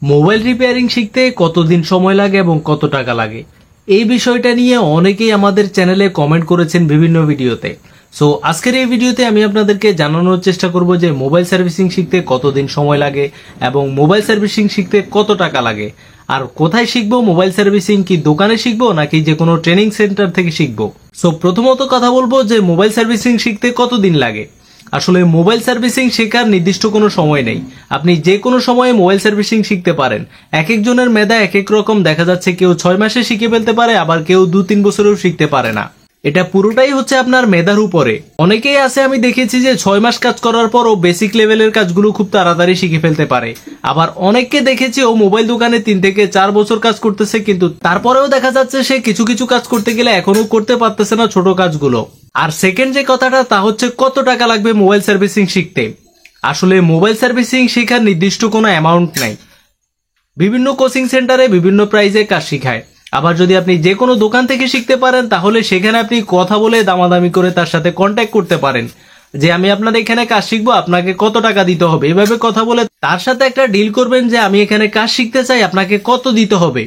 Mobile repairing শিখতে কতদিন সময় লাগে এবং কত টাকা লাগে, এই বিষয়টা নিয়ে অনেকেই আমাদের চ্যানেলে কমেন্ট করেছেন বিভিন্ন ভিডিওতে। সো আজকের এই ভিডিওতে আমি আপনাদেরকে জানানোর চেষ্টা করব যে মোবাইল সার্ভিসিং শিখতে কতদিন সময় লাগে এবং মোবাইল সার্ভিসিং শিখতে কত টাকা লাগে, আর কোথায় শিখবো মোবাইল সার্ভিসিং, কি দোকানে শিখবো নাকি যে কোনো ট্রেনিং সেন্টার থেকে শিখবো। সো প্রথমত কথা বলবো যে মোবাইল সার্ভিসিং শিখতে কতদিন লাগে। আসলে মোবাইল সার্ভিসিং শেখার নির্দিষ্ট কোনো সময় নেই, আপনি যে কোনো সময়ে মোবাইল সার্ভিসিং শিখতে পারেন। এক একজনের মেধা এক এক রকম, দেখা যাচ্ছে কেউ 6 মাসে শিখে ফেলতে পারে, আবার কেউ 2-3 বছরেও শিখতে পারে না। এটা পুরোটাই হচ্ছে আপনার মেধার উপরে। অনেকেই আছে আমি দেখেছি যে 6 মাস কাজ করার পর ও বেসিক লেভেলের কাজগুলো খুব তাড়াতাড়ি শিখে ফেলতে পারে, আবার অনেককে দেখেছি ও মোবাইল দোকানে 3 থেকে 4 বছর কাজ করতেছে, কিন্তু তারপরেও দেখা যাচ্ছে সে কিছু কিছু কাজ করতে গেলে এখনো করতে পারতেছে না ছোট কাজগুলো। আর সেকেন্ড যে কথাটা তা হচ্ছে কত টাকা লাগবে মোবাইল সার্ভিসিং শিখতে। আসলে মোবাইল সার্ভিসিং শেখার নির্দিষ্ট কোনো অ্যামাউন্ট নাই, বিভিন্ন কোচিং সেন্টারে বিভিন্ন প্রাইসে কাজ শিখায়। আবার যদি আপনি যে কোনো দোকান থেকে শিখতে পারেন তাহলে সেখানে আপনি কথা বলে দামাদামি করে তার সাথে কন্ট্যাক্ট করতে পারেন যে আমি আপনার এখানে কাজ শিখবো, আপনাকে কত টাকা দিতে হবে। এভাবে কথা বলে তার সাথে একটা ডিল করবেন যে আমি এখানে কাজ শিখতে চাই, আপনাকে কত দিতে হবে।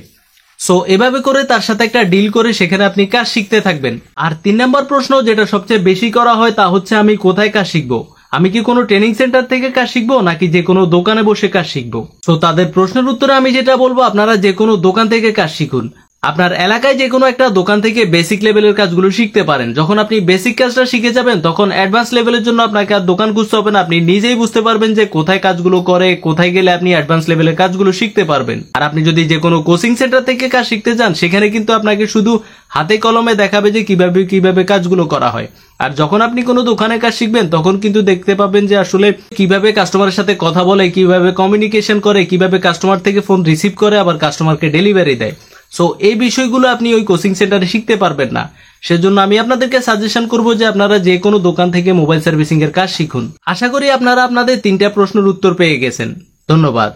সো এভাবে করে তার সাথে একটা ডিল করে সেখানে আপনি কাজ শিখতে থাকবেন। আর 3 নম্বর প্রশ্ন যেটা সবচেয়ে বেশি করা হয় তা হচ্ছে আমি কোথায় কাজ শিখবো, আমি কি কোনো ট্রেনিং সেন্টার থেকে কাজ শিখবো নাকি যে কোনো দোকানে বসে কাজ শিখবো। সো তাদের প্রশ্নের উত্তরে আমি যেটা বলবো, আপনারা যে কোনো দোকান থেকে কাজ শিখুন। আপনার এলাকায় যে কোনো একটা দোকান থেকে বেসিক লেভেলের কাজগুলো শিখতে পারেন। যখন আপনি বেসিক কাজটা শিখে যাবেন তখন অ্যাডভান্স লেভেলের জন্য আপনাকে আর দোকান খুঁজতে হবে না, আপনি নিজেই বুঝতে পারবেন যে কোথায় কাজগুলো করে, কোথায় গেলে আপনি অ্যাডভান্স লেভেলের কাজগুলো শিখতে পারবেন। আর আপনি যদি যে কোনো কোচিং সেন্টার থেকে কাজ শিখতে যান সেখানে কিন্তু আপনাকে শুধু হাতে কলমে দেখাবে যে কিভাবে কাজগুলো করা হয়। আর যখন আপনি কোনো দোকানে কাজ শিখবেন তখন কিন্তু দেখতে পাবেন যে আসলে কিভাবে কাস্টমারের সাথে কথা বলে, কিভাবে কমিউনিকেশন করে, কিভাবে কাস্টমার থেকে ফোন রিসিভ করে আবার কাস্টমারকে ডেলিভারি দেয়। সো এই বিষয়গুলো আপনি ওই কোচিং সেন্টারে শিখতে পারবেন না। সেজন্য আমি আপনাদেরকে সাজেশন করব যে আপনারা যে কোনো দোকান থেকে মোবাইল সার্ভিসিং এর কাজ শিখুন। আশা করি আপনারা আপনাদের 3টা প্রশ্নের উত্তর পেয়ে গেছেন। ধন্যবাদ।